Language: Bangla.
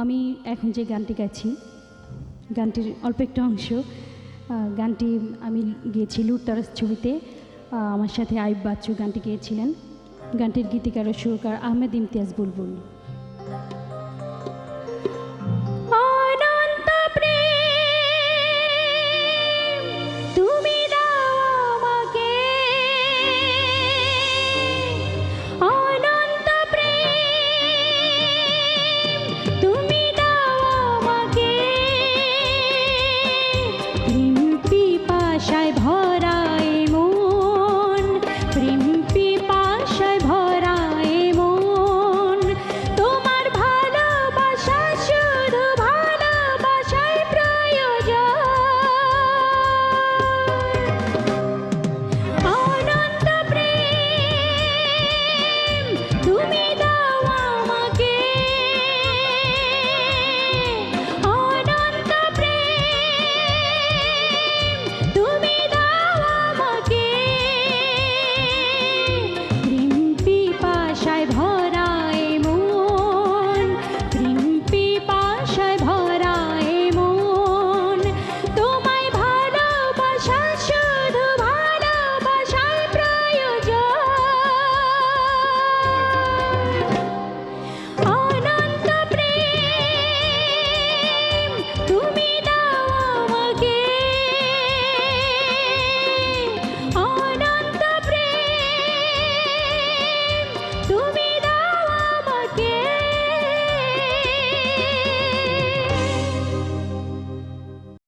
আমি এখন যে গানটি গাইছি, গানটির অল্প একটা অংশ। গানটি আমি গেয়েছি লুটতরাজ ছবিতে। আমার সাথে আইব বাচ্চু গানটি গেয়েছিলেন। গানটির গীতিকার ও সুরকার আহমেদ ইমতিয়াজ বুলবুল।